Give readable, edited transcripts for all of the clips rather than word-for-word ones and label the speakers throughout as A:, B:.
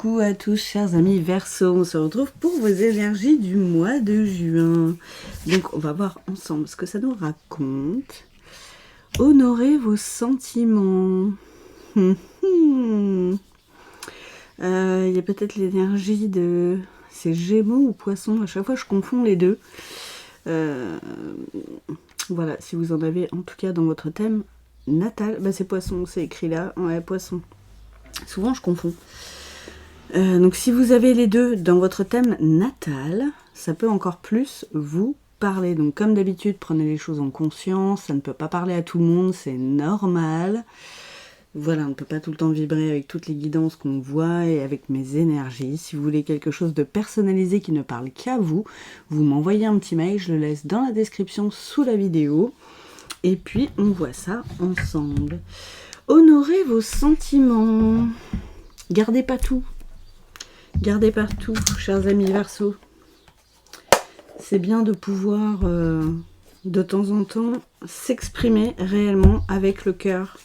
A: Coucou à tous chers amis Verseau, on se retrouve pour vos énergies du mois de juin. Donc on va voir ensemble ce que ça nous raconte. Honorez vos sentiments. Il y a peut-être l'énergie de... C'est Gémeaux ou Poissons, à chaque fois je confonds les deux. Voilà, si vous en avez en tout cas dans votre thème natal, bah c'est Poisson, c'est écrit là, ouais, Poisson. Souvent je confonds. Donc si vous avez les deux dans votre thème natal, ça peut encore plus vous parler. Donc comme d'habitude, prenez les choses en conscience, ça ne peut pas parler à tout le monde, c'est normal. Voilà, on ne peut pas tout le temps vibrer avec toutes les guidances qu'on voit et avec mes énergies. Si vous voulez quelque chose de personnalisé qui ne parle qu'à vous, vous m'envoyez un petit mail, je le laisse dans la description sous la vidéo. Et puis on voit ça ensemble. Honorez vos sentiments. Gardez pas tout. Gardez partout, chers amis Verseau. C'est bien de pouvoir, de temps en temps, s'exprimer réellement avec le cœur.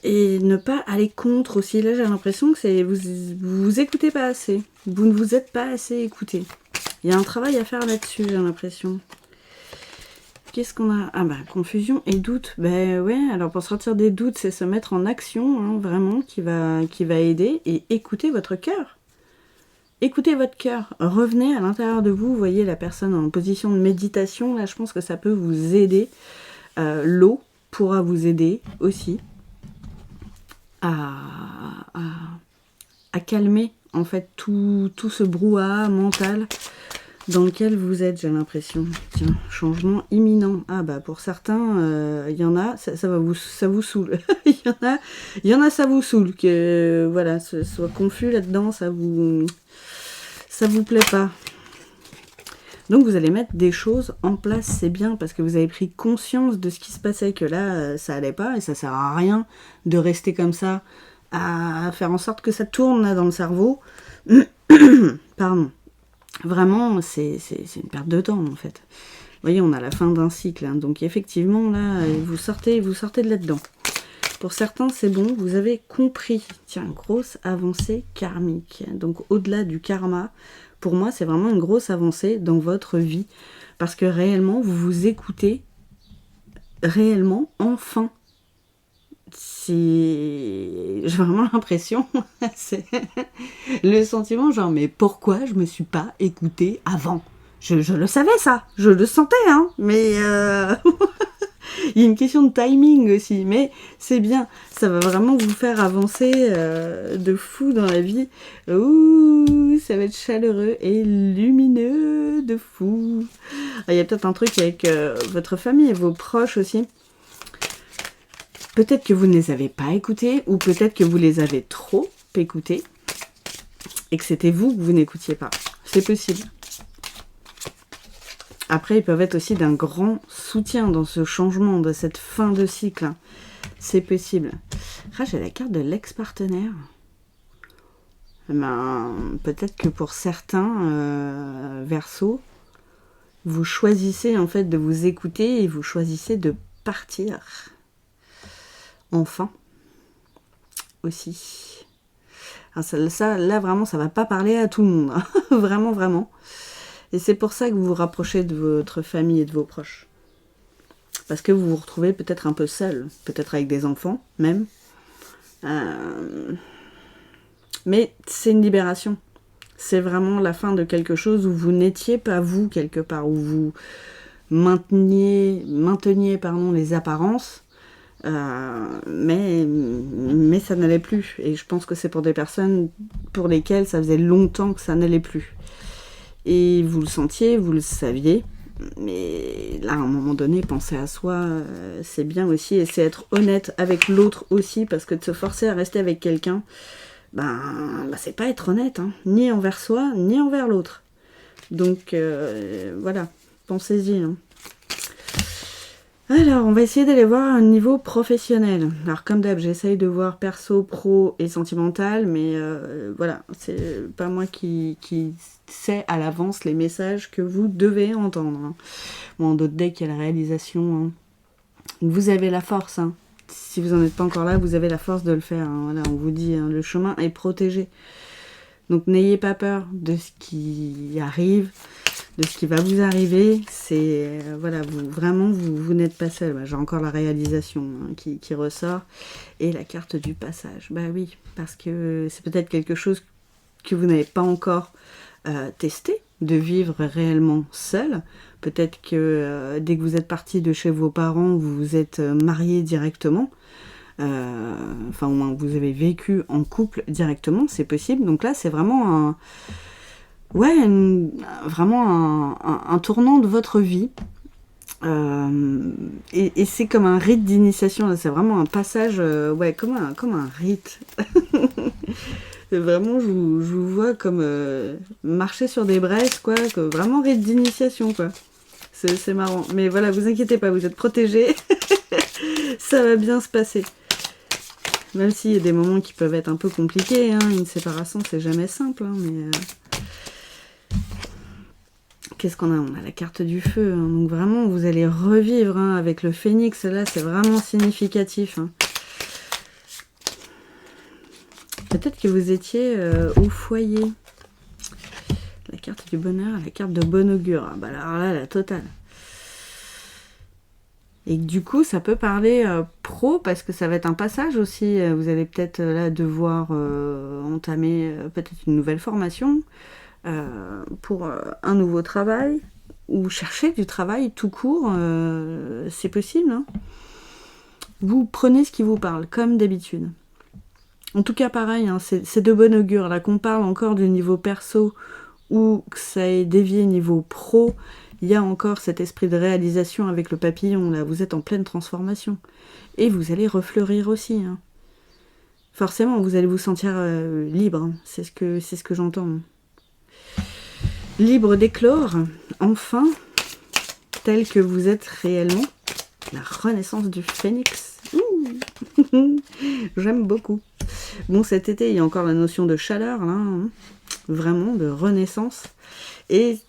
A: Et ne pas aller contre aussi. Là, j'ai l'impression que c'est vous écoutez pas assez. Vous ne vous êtes pas assez écouté. Il y a un travail à faire là-dessus, j'ai l'impression. Qu'est-ce qu'on a? Ah bah, confusion et doute. Ben ouais, alors pour sortir des doutes, c'est se mettre en action, hein, vraiment, qui va aider. Et écoutez votre cœur. Écoutez votre cœur. Revenez à l'intérieur de vous. Vous voyez la personne en position de méditation. Là, je pense que ça peut vous aider. L'eau pourra vous aider aussi à calmer, en fait, tout ce brouhaha mental dans lequel vous êtes, j'ai l'impression. Tiens, changement imminent. Ah bah pour certains, il y en a, ça vous saoule. Il y en a, ça vous saoule. Que voilà, soit confus là-dedans, ça vous plaît pas. Donc vous allez mettre des choses en place, c'est bien, parce que vous avez pris conscience de ce qui se passait, que là, ça allait pas, et ça sert à rien de rester comme ça, à faire en sorte que ça tourne là dans le cerveau. Pardon. Vraiment, c'est une perte de temps, en fait. Vous voyez, on a la fin d'un cycle, hein, donc effectivement, là, vous sortez de là-dedans. Pour certains, c'est bon, vous avez compris. Tiens, grosse avancée karmique. Donc, au-delà du karma, pour moi, c'est vraiment une grosse avancée dans votre vie. Parce que réellement, vous vous écoutez réellement, enfin. J'ai vraiment l'impression, c'est le sentiment genre, mais pourquoi je me suis pas écoutée avant? Je le savais ça, je le sentais, hein, mais il y a une question de timing aussi, mais c'est bien, ça va vraiment vous faire avancer de fou dans la vie. Ouh, ça va être chaleureux et lumineux de fou. Il y a peut-être un truc avec votre famille et vos proches aussi. Peut-être que vous ne les avez pas écoutés, ou peut-être que vous les avez trop écoutés, et que c'était vous que vous n'écoutiez pas. C'est possible. Après, ils peuvent être aussi d'un grand soutien dans ce changement, de cette fin de cycle. C'est possible. Ah, j'ai la carte de l'ex-partenaire. Ben, peut-être que pour certains Verseaux, vous choisissez en fait de vous écouter et vous choisissez de partir. Enfin, aussi. Alors ça, là, vraiment, ça va pas parler à tout le monde. Hein. Vraiment, vraiment. Et c'est pour ça que vous vous rapprochez de votre famille et de vos proches. Parce que vous vous retrouvez peut-être un peu seul. Peut-être avec des enfants, même. Mais c'est une libération. C'est vraiment la fin de quelque chose où vous n'étiez pas vous, quelque part. Où vous mainteniez les apparences. Mais ça n'allait plus, et je pense que c'est pour des personnes pour lesquelles ça faisait longtemps que ça n'allait plus, et vous le sentiez, vous le saviez, mais là à un moment donné, penser à soi, c'est bien aussi, et c'est être honnête avec l'autre aussi, parce que de se forcer à rester avec quelqu'un, c'est pas être honnête, hein, ni envers soi, ni envers l'autre. Donc voilà, pensez-y, hein. Alors, on va essayer d'aller voir un niveau professionnel. Alors, comme d'hab, j'essaye de voir perso, pro et sentimental, mais voilà, c'est pas moi qui sais à l'avance les messages que vous devez entendre. Hein. Bon, en d'autres decks, il y a la réalisation. Hein. Vous avez la force, hein. si vous n'en êtes pas encore là, vous avez la force de le faire. Hein. Voilà, on vous dit, hein, le chemin est protégé. Donc n'ayez pas peur de ce qui arrive, de ce qui va vous arriver. C'est voilà, vous n'êtes pas seul. Bah, j'ai encore la réalisation hein, qui ressort et la carte du passage. Bah oui, parce que c'est peut-être quelque chose que vous n'avez pas encore testé, de vivre réellement seul. Peut-être que dès que vous êtes parti de chez vos parents, vous vous êtes marié directement. Enfin, au moins, vous avez vécu en couple directement, c'est possible. Donc là, c'est vraiment un tournant de votre vie. Et c'est comme un rite d'initiation. C'est vraiment un passage, comme un rite. Vraiment, je vous vois comme marcher sur des braises, quoi. Vraiment rite d'initiation, quoi. C'est marrant. Mais voilà, vous inquiétez pas, vous êtes protégés. Ça va bien se passer. Même s'il y a des moments qui peuvent être un peu compliqués, hein, une séparation c'est jamais simple, hein, mais qu'est-ce qu'on a? On a la carte du feu, hein, donc vraiment vous allez revivre hein, avec le phénix, là c'est vraiment significatif. Hein. Peut-être que vous étiez au foyer. La carte du bonheur, la carte de bon augure, ah, bah alors là la totale. Et du coup, ça peut parler pro, parce que ça va être un passage aussi. Vous allez peut-être là devoir entamer peut-être une nouvelle formation pour un nouveau travail, ou chercher du travail tout court, c'est possible. Hein. Vous prenez ce qui vous parle, comme d'habitude. En tout cas, pareil, hein, c'est de bon augure. Là, qu'on parle encore du niveau perso, ou que ça ait dévié niveau pro, il y a encore cet esprit de réalisation avec le papillon, là, vous êtes en pleine transformation. Et vous allez refleurir aussi. Hein. Forcément, vous allez vous sentir libre, hein. C'est ce que j'entends. Libre d'éclore, enfin, tel que vous êtes réellement. La renaissance du phénix. J'aime beaucoup. Bon, cet été, il y a encore la notion de chaleur, là, hein. Vraiment, de renaissance. Et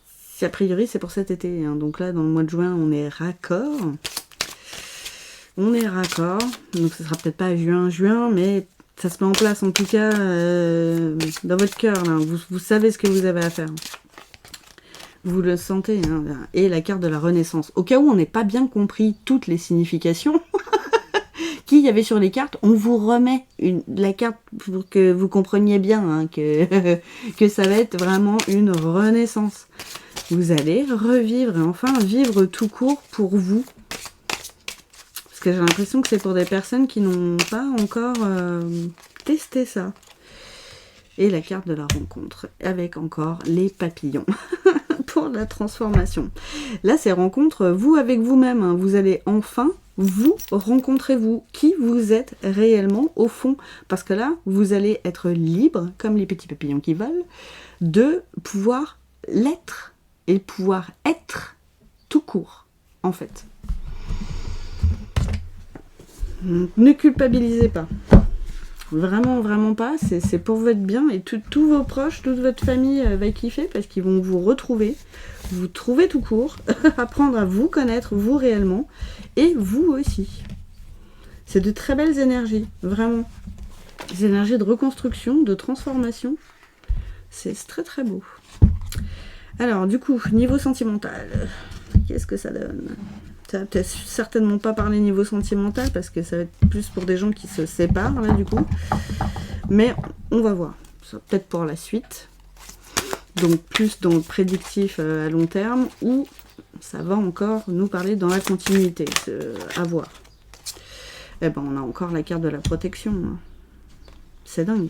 A: a priori c'est pour cet été, hein. Donc là dans le mois de juin on est raccord, donc ce sera peut-être pas juin, mais ça se met en place en tout cas dans votre cœur là. Vous savez ce que vous avez à faire, vous le sentez, hein. Et la carte de la renaissance, au cas où on n'ait pas bien compris toutes les significations qu'il y avait sur les cartes, on vous remet la carte pour que vous compreniez bien hein, que ça va être vraiment une renaissance. Vous allez revivre et enfin vivre tout court pour vous. Parce que j'ai l'impression que c'est pour des personnes qui n'ont pas encore testé ça. Et la carte de la rencontre, avec encore les papillons pour la transformation. Là, c'est rencontre vous avec vous-même. Hein. Vous allez enfin vous rencontrer vous, qui vous êtes réellement au fond. Parce que là, vous allez être libre, comme les petits papillons qui volent, de pouvoir l'être. Et pouvoir être tout court, en fait. Ne culpabilisez pas. Vraiment, vraiment pas. C'est pour votre bien. Et tous vos proches, toute votre famille va kiffer parce qu'ils vont vous retrouver. Vous trouver tout court. Apprendre à vous connaître, vous réellement. Et vous aussi. C'est de très belles énergies. Vraiment. Des énergies de reconstruction, de transformation. C'est très très beau. Alors, du coup, niveau sentimental, qu'est-ce que ça donne? Ça va peut-être certainement pas parler niveau sentimental, parce que ça va être plus pour des gens qui se séparent, là, du coup. Mais on va voir. Peut-être pour la suite. Donc, plus dans le prédictif à long terme, ou ça va encore nous parler dans la continuité. À voir. Eh ben, on a encore la carte de la protection. Hein. C'est dingue.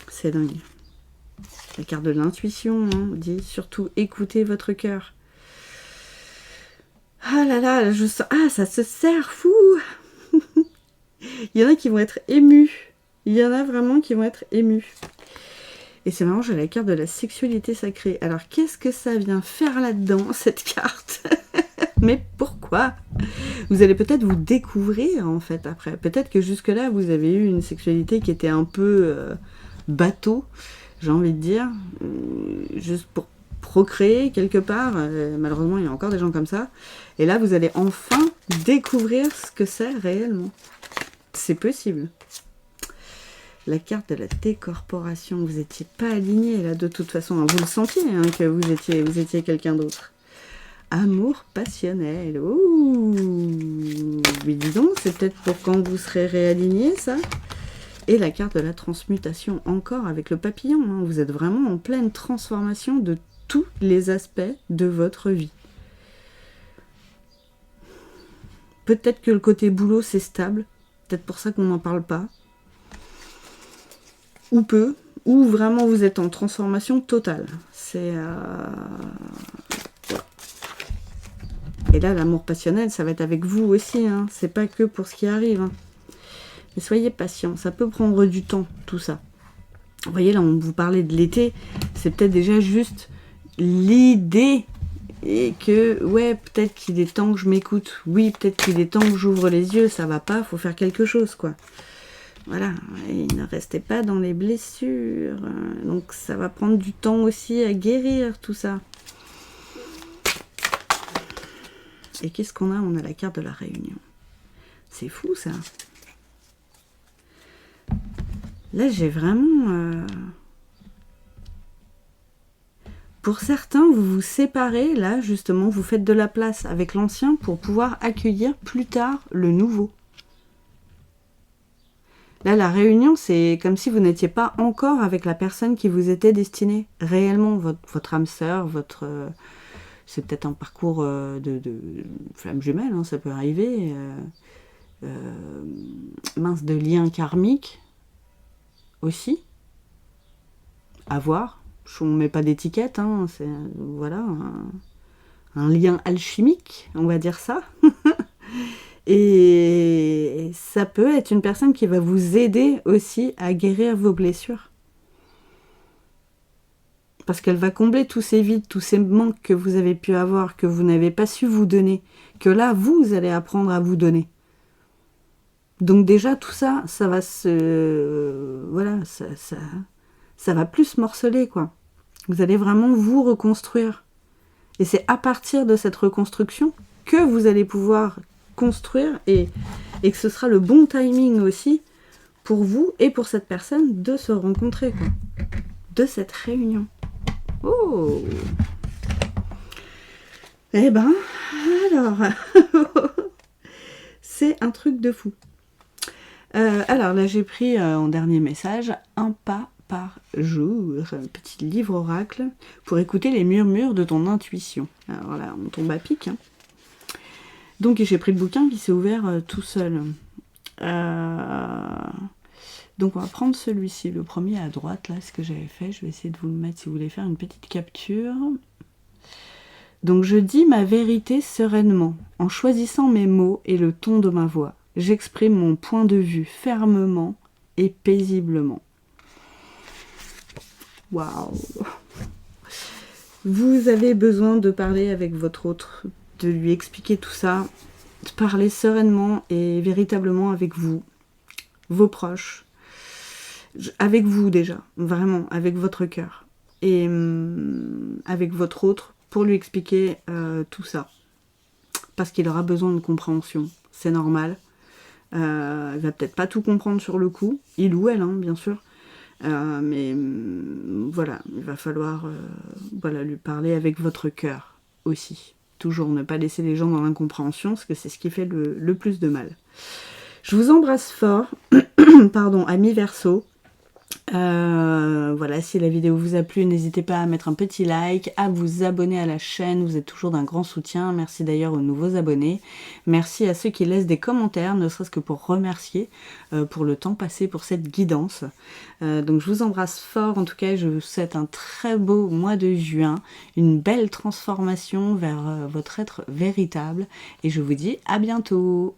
A: C'est dingue. La carte de l'intuition, hein, dit surtout écoutez votre cœur. Ah là là, je sens... Ah, ça se serre, fou. Il y en a qui vont être émus. Il y en a vraiment qui vont être émus. Et c'est marrant, j'ai la carte de la sexualité sacrée. Alors, qu'est-ce que ça vient faire là-dedans, cette carte? Mais pourquoi? Vous allez peut-être vous découvrir, en fait, après. Peut-être que jusque-là, vous avez eu une sexualité qui était un peu bateau, j'ai envie de dire, juste pour procréer quelque part. Malheureusement, il y a encore des gens comme ça. Et là, vous allez enfin découvrir ce que c'est réellement. C'est possible. La carte de la décorporation, vous n'étiez pas aligné là de toute façon. Vous le sentiez hein, que vous étiez quelqu'un d'autre. Amour passionnel. Ouh, mais dis donc, c'est peut-être pour quand vous serez réaligné ça. Et la carte de la transmutation encore avec le papillon. Hein. Vous êtes vraiment en pleine transformation de tous les aspects de votre vie. Peut-être que le côté boulot c'est stable. Peut-être pour ça qu'on n'en parle pas. Ou peu. Ou vraiment vous êtes en transformation totale. C'est... Et là, l'amour passionnel, ça va être avec vous aussi. Hein. C'est pas que pour ce qui arrive. Hein. Mais soyez patient. Ça peut prendre du temps, tout ça. Vous voyez, là, on vous parlait de l'été. C'est peut-être déjà juste l'idée. Et que, ouais, peut-être qu'il est temps que je m'écoute. Oui, peut-être qu'il est temps que j'ouvre les yeux. Ça va pas, faut faire quelque chose, quoi. Voilà. Et ne restez pas dans les blessures. Donc, ça va prendre du temps aussi à guérir, tout ça. Et qu'est-ce qu'on a? On a la carte de la réunion. C'est fou, ça. Là, j'ai vraiment... Pour certains, vous vous séparez. Là, justement, vous faites de la place avec l'ancien pour pouvoir accueillir plus tard le nouveau. Là, la réunion, c'est comme si vous n'étiez pas encore avec la personne qui vous était destinée. Réellement, votre âme sœur, votre... c'est peut-être un parcours de flamme jumelle, hein, ça peut arriver. Mince, de lien karmique aussi. À voir. On ne met pas d'étiquette, hein, c'est voilà, un lien alchimique, on va dire ça. Et ça peut être une personne qui va vous aider aussi à guérir vos blessures. Parce qu'elle va combler tous ces vides, tous ces manques que vous avez pu avoir, que vous n'avez pas su vous donner, que là, vous allez apprendre à vous donner. Donc déjà, tout ça, ça va se... Voilà, ça va plus morceler, quoi. Vous allez vraiment vous reconstruire. Et c'est à partir de cette reconstruction que vous allez pouvoir construire et que ce sera le bon timing aussi pour vous et pour cette personne de se rencontrer, quoi. De cette réunion. Oh! Eh ben, alors, c'est un truc de fou. Alors là, j'ai pris en dernier message un pas par jour, un petit livre oracle pour écouter les murmures de ton intuition. Alors là, on tombe à pic. Hein. Donc j'ai pris le bouquin qui s'est ouvert tout seul. Donc on va prendre celui-ci, le premier à droite, là, ce que j'avais fait. Je vais essayer de vous le mettre si vous voulez faire une petite capture. Donc je dis ma vérité sereinement, en choisissant mes mots et le ton de ma voix. J'exprime mon point de vue fermement et paisiblement. Waouh! Vous avez besoin de parler avec votre autre, de lui expliquer tout ça, de parler sereinement et véritablement avec vous, vos proches, avec vous déjà, vraiment, avec votre cœur, et avec votre autre, pour lui expliquer tout ça. Parce qu'il aura besoin de compréhension, c'est normal. Il va peut-être pas tout comprendre sur le coup, il ou elle, hein, bien sûr. Mais voilà, il va falloir voilà, lui parler avec votre cœur aussi. Toujours ne pas laisser les gens dans l'incompréhension, parce que c'est ce qui fait le plus de mal. Je vous embrasse fort, pardon, amis Verseau. Voilà, si la vidéo vous a plu, n'hésitez pas à mettre un petit like, à vous abonner à la chaîne, vous êtes toujours d'un grand soutien. Merci d'ailleurs aux nouveaux abonnés. Merci à ceux qui laissent des commentaires, ne serait-ce que pour remercier pour le temps passé pour cette guidance. Donc je vous embrasse fort, en tout cas je vous souhaite un très beau mois de juin, une belle transformation vers votre être véritable et je vous dis à bientôt.